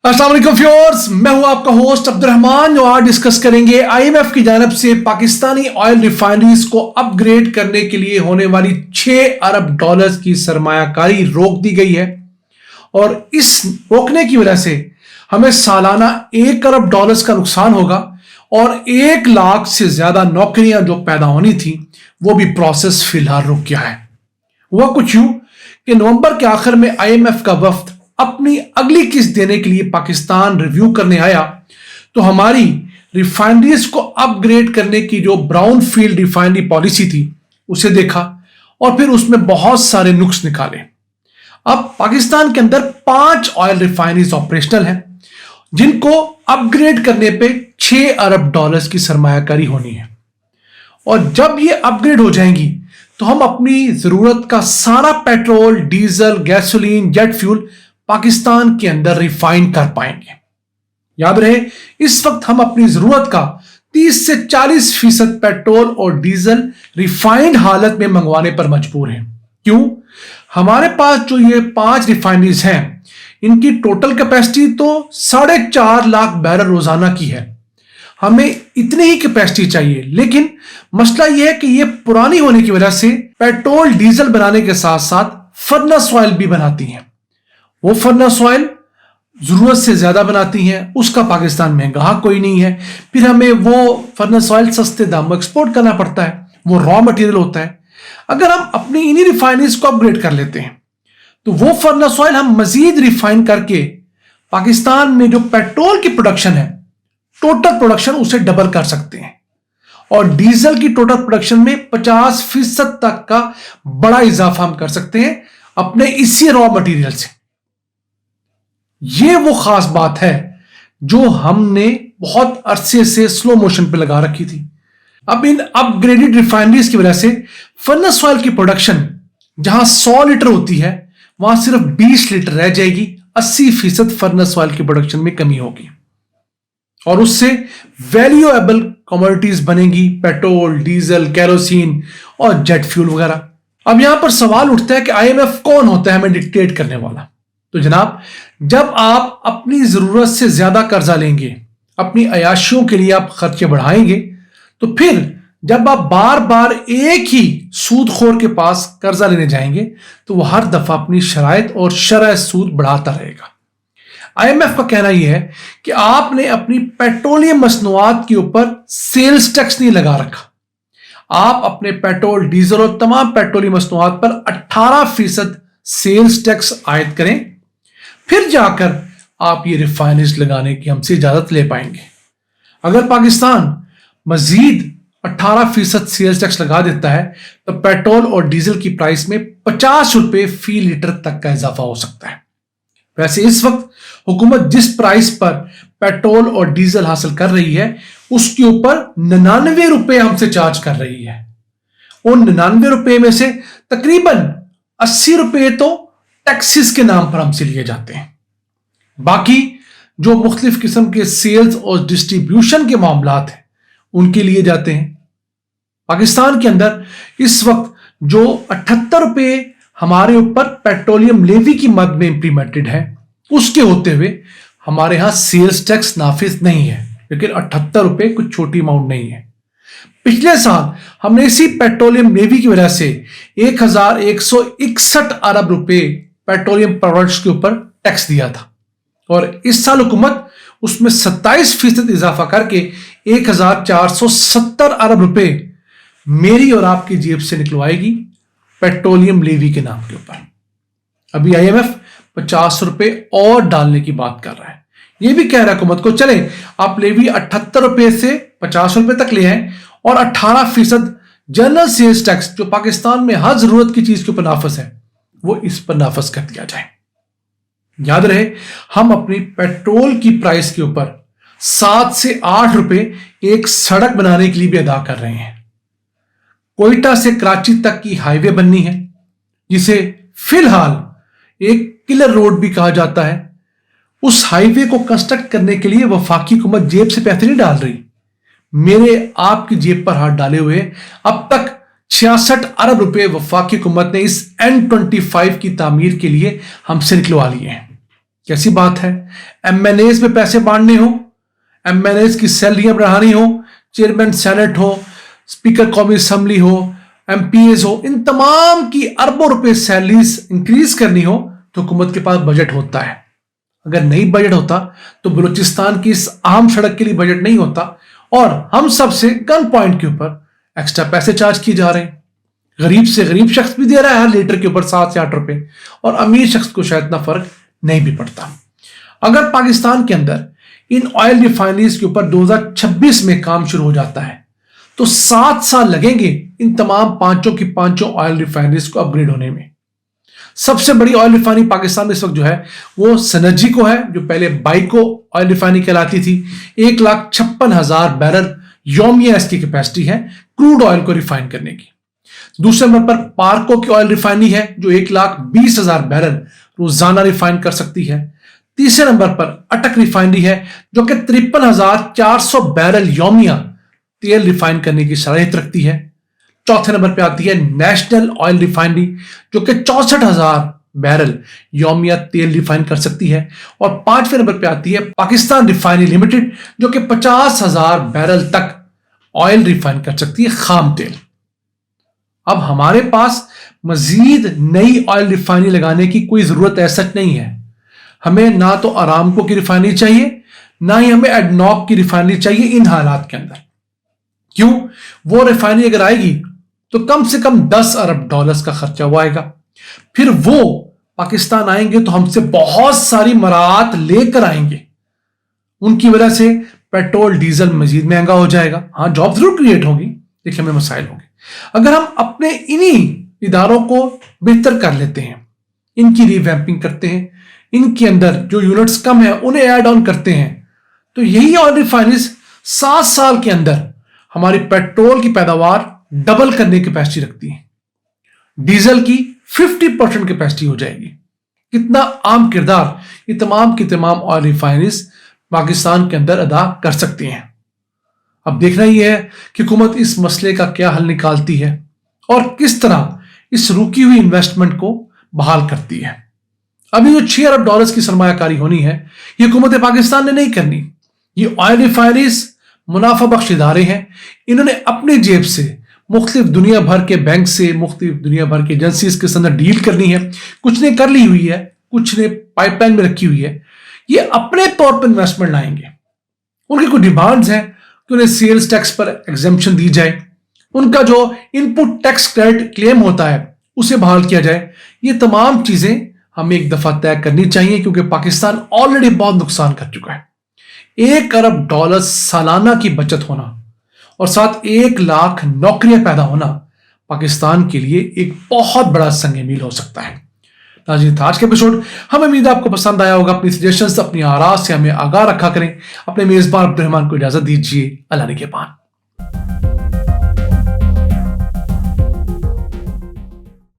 अस्सलाम वालेकुम व्यूअर्स, मैं हूं आपका होस्ट अब्दुर्रहमान। जो आज डिस्कस करेंगे आईएमएफ की जानिब से पाकिस्तानी ऑयल रिफाइनरीज को अपग्रेड करने के लिए होने वाली 6 अरब डॉलर्स की सरमायाकारी रोक दी गई है और इस रोकने की वजह से हमें सालाना 1 अरब डॉलर्स का नुकसान होगा और 1 लाख से ज्यादा नौकरियां जो पैदा होनी थी वो भी प्रोसेस फिलहाल रुक गया है। हुआ कुछ यूं कि नवंबर के आखिर में आईएमएफ का वफ्द अपनी अगली किस्त देने के लिए पाकिस्तान रिव्यू करने आया तो हमारी रिफाइनरीज को अपग्रेड करने की जो ब्राउन फील्ड रिफाइनरी पॉलिसी थी उसे देखा और फिर उसमें बहुत सारे नुक्स निकाले। अब पाकिस्तान के अंदर 5 ऑयल रिफाइनरीज ऑपरेशनल हैं जिनको अपग्रेड करने पे 6 अरब डॉलर्स की सरमायाकारी होनी है और जब ये अपग्रेड हो जाएंगी तो हम अपनी जरूरत का सारा petrol, diesel, gasoline, jet fuel Pakistan के अंदर रिफाइन कर पाएंगे। याद रहे, इस वक्त हम अपनी जरूरत का 30 से 40% पेट्रोल और डीजल रिफाइंड हालत में मंगवाने पर मजबूर हैं। क्यों? हमारे पास जो ये 5 रिफाइनरीज हैं इनकी टोटल कैपेसिटी तो 4.5 लाख बैरल रोजाना की है। हमें इतनी ही कैपेसिटी चाहिए, लेकिन मसला यह है कि ये पुरानी होने की वजह से पेट्रोल डीजल बनाने के साथ साथ फर्नेस ऑयल भी बनाती हैं। वो फर्नेस ऑयल जरूरत से ज्यादा बनाती हैं, उसका पाकिस्तान में ग्राहक कोई नहीं है, फिर हमें वो फर्नेस ऑयल सस्ते दाम में एक्सपोर्ट करना पड़ता है, वो रॉ मटेरियल होता है। अगर हम अपनी इन्हीं रिफाइनरीज को अपग्रेड कर लेते हैं तो वो फर्नेस ऑयल हम मजीद रिफाइन करके पाकिस्तान में जो पेट्रोल की प्रोडक्शन है, टोटल प्रोडक्शन उसे डबल कर सकते हैं और डीजल की टोटल प्रोडक्शन में 50% तक का बड़ा इजाफा हम कर सकते हैं अपने इसी रॉ मटेरियल से। ये वो खास बात है जो हमने बहुत अरसे से स्लो मोशन पे लगा रखी थी। अब इन अपग्रेडेड रिफाइनरीज की वजह से फर्नेस ऑयल की प्रोडक्शन जहां 100 लीटर होती है वहां सिर्फ 20 लीटर रह जाएगी। 80% फर्नेस ऑयल की प्रोडक्शन में कमी होगी और उससे वैल्यूएबल कमोडिटीज बनेगी, पेट्रोल, डीजल, केरोसिन और जेट फ्यूल वगैरह। अब यहां पर सवाल उठता है कि आईएमएफ कौन होता है हमें डिक्टेट करने वाला? तो जनाब, जब आप अपनी जरूरत से ज्यादा कर्जा लेंगे, अपनी अयाशियों के लिए आप खर्चे बढ़ाएंगे, तो फिर जब आप बार बार एक ही सूदखोर के पास कर्जा लेने जाएंगे तो वह हर दफा अपनी शराइत और शरह सूद बढ़ाता रहेगा। आईएमएफ का कहना यह है कि आपने अपनी पेट्रोलियम मसनूआत के ऊपर सेल्स टैक्स नहीं लगा रखा। आप अपने पेट्रोल, डीजल और तमाम पेट्रोलियम मसनूआत पर 18% सेल्स टैक्स आयद करें, फिर जाकर आप ये रिफाइनरीज लगाने की हमसे इजाजत ले पाएंगे। अगर पाकिस्तान मजीद 18% सेल्स टैक्स लगा देता है तो पेट्रोल और डीजल की प्राइस में 50 रुपए फी लीटर तक का इजाफा हो सकता है। वैसे इस वक्त हुकूमत जिस प्राइस पर पेट्रोल और डीजल हासिल कर रही है उसके ऊपर 99 रुपए हमसे चार्ज कर रही है। उन 99 रुपए में से तकरीबन 80 रुपए तो टैक्सेस के नाम पर हमसे लिए जाते हैं। बाकी जो मुख्तलिफ किस्म के सेल्स और डिस्ट्रीब्यूशन के मामलात हैं उनके लिए जाते हैं। पाकिस्तान के अंदर इस वक्त जो 78 रुपए हमारे ऊपर पेट्रोलियम लेवी की मद में इंप्लीमेंटेड है उसके होते हुए हमारे यहां सेल्स टैक्स नाफिज नहीं है, लेकिन 78 रुपए कुछ छोटी अमाउंट नहीं है। पिछले साल हमने इसी पेट्रोलियम लेवी की वजह से 1161 अरब रुपए पेट्रोलियम प्रोडक्ट्स के ऊपर टैक्स दिया था और इस साल हुकूमत उसमें 27% इजाफा करके 1470 अरब रुपए मेरी और आपकी जेब से निकलवाएगी पेट्रोलियम लेवी के नाम के ऊपर। अभी आईएमएफ 50 रुपए और डालने की बात कर रहा है। यह भी कह रहा है हुकूमत को, चले आप लेवी 78 रुपए से 50 रुपए तक ले आए और 18% जनरल सेल्स टैक्स जो पाकिस्तान में हर जरूरत की चीज के ऊपर नाफिज है वो इस पर नाफिज कर दिया जाए। याद रहे, हम अपनी पेट्रोल की प्राइस के ऊपर 7 से 8 रुपए एक सड़क बनाने के लिए भी अदा कर रहे हैं। कोयटा से कराची तक की हाईवे बननी है जिसे फिलहाल एक किलर रोड भी कहा जाता है। उस हाईवे को कंस्ट्रक्ट करने के लिए वफाकी हुकूमत जेब से पैसे नहीं डाल रही, मेरे आपकी जेब पर हाथ डाले हुए अब तक 66 अरब रुपए वफाकी हुकूमत ने इस N25 की तामीर के लिए हमसे निकलवा लिए हैं। कैसी बात है। एमएनएस में पैसे बांटने हो, एमएनएस की सैलरियां बढ़ानी हो, चेयरमैन सेनेट हो, स्पीकर कौमी असेंबली हो, एमपीएस हो, इन तमाम की अरबों रुपए सैलरीज इंक्रीज करनी हो तो हुकूमत के पास बजट होता है। अगर नहीं बजट होता तो बलूचिस्तान की इस अहम सड़क के लिए बजट नहीं होता और हम सबसे गन पॉइंट के ऊपर एक्स्ट्रा पैसे चार्ज किए जा रहे हैं। गरीब से गरीब शख्स भी दे रहा है हर लीटर के ऊपर 7 से 8 रुपए, और अमीर शख्स को शायद इतना फर्क नहीं भी पड़ता। अगर पाकिस्तान के अंदर इन ऑयल रिफाइनरीज के ऊपर 2026 में काम शुरू हो जाता है तो 7 साल लगेंगे इन तमाम पांचों की पांचों ऑयल रिफाइनरीज को अपग्रेड होने में। सबसे बड़ी ऑयल रिफाइनरी पाकिस्तान में इस वक्त जो है वो सनर्जी को है, जो पहले बाइको ऑयल रिफाइनरी कहलाती थी। 1,56,000 बैरल यौमिया इसकी कैपेसिटी है क्रूड ऑयल को रिफाइन करने की। दूसरे नंबर पर पार्को की ऑयल रिफाइनरी है जो 1,20,000 बैरल रोजाना रिफाइन कर सकती है। तीसरे नंबर पर अटक रिफाइनरी है जो कि 53,400 बैरल यौमिया तेल रिफाइन करने की सलाहियत रखती है। चौथे नंबर पर आती है नेशनल ऑयल रिफाइनरी जो कि 64,000 बैरल यौमिया तेल रिफाइन कर सकती है। और पांचवें नंबर पर आती है पाकिस्तान रिफाइनरी लिमिटेड जो कि 50,000 बैरल तक ऑयल रिफाइन कर सकती है, खाम तेल। अब हमारे पास मजीद नई ऑयल रिफाइनरी लगाने की कोई जरूरत ऐसा नहीं है। हमें ना तो अरामको की रिफाइनरी चाहिए, ना ही हमें एडनॉक की रिफाइनरी चाहिए इन हालात के अंदर। क्यों? वो रिफाइनरी अगर आएगी तो कम से कम $10 अरब का खर्चा हुआ आएगा। फिर वो पाकिस्तान आएंगे तो हमसे बहुत सारी मराहत लेकर आएंगे। उनकी वजह से पेट्रोल डीजल मजीद महंगा हो जाएगा। हाँ, जॉब जरूर क्रिएट होगी लेकिन हमें मसाइल होंगे। अगर हम अपने इन्हीं इदारों को बेहतर कर लेते हैं, इनकी रिवैम्पिंग करते हैं, इनके अंदर जो यूनिट्स कम है उन्हें ऐड ऑन करते हैं, तो यही ऑयल रिफाइनरीज 7 साल के अंदर हमारी पेट्रोल की पैदावार डबल करने की कैपेसिटी रखती है। डीजल की 50% कैपेसिटी हो जाएगी। कितना आम किरदार ये तमाम की तमाम ऑयल रिफाइनरीज पाकिस्तान के अंदर अदा कर सकती हैं। अब देखना यह है कि हुकूमत इस मसले का क्या हल निकालती है और किस तरह इस रुकी हुई इन्वेस्टमेंट को बहाल करती है। अभी जो $6 अरब की सरमायाकारी होनी है ये हुकूमत पाकिस्तान ने नहीं करनी। ये ऑयल रिफाइनरीज मुनाफा बख्श इदारे हैं। इन्होंने अपनी जेब से मुख्तलिफ दुनिया भर के बैंक से, मुख्तलिफ दुनिया भर के एजेंसीज के साथ डील करनी है। कुछ ने कर ली हुई है, कुछ ने पाइपलाइन में रखी हुई है। ये अपने तौर पर इन्वेस्टमेंट लाएंगे। उनकी कुछ डिमांड्स हैं कि उन्हें सेल्स टैक्स पर एग्जेम्पशन दी जाए, उनका जो इनपुट टैक्स क्रेडिट क्लेम होता है उसे बहाल किया जाए। ये तमाम चीजें हमें एक दफा तय करनी चाहिए क्योंकि पाकिस्तान ऑलरेडी बहुत नुकसान कर चुका है। $1 अरब सालाना की बचत होना और साथ 1 लाख नौकरियां पैदा होना पाकिस्तान के लिए एक बहुत बड़ा संग मील हो सकता है। नाज़रीन, आज के एपिसोड हमें उम्मीद है आपको पसंद आया होगा। अपनी सजेशंस, अपनी आराज़ से हमें आगाह रखा करें। अपने मेजबान अब्दुल रहमान को इजाजत दीजिए। अल्लाह ने के पान।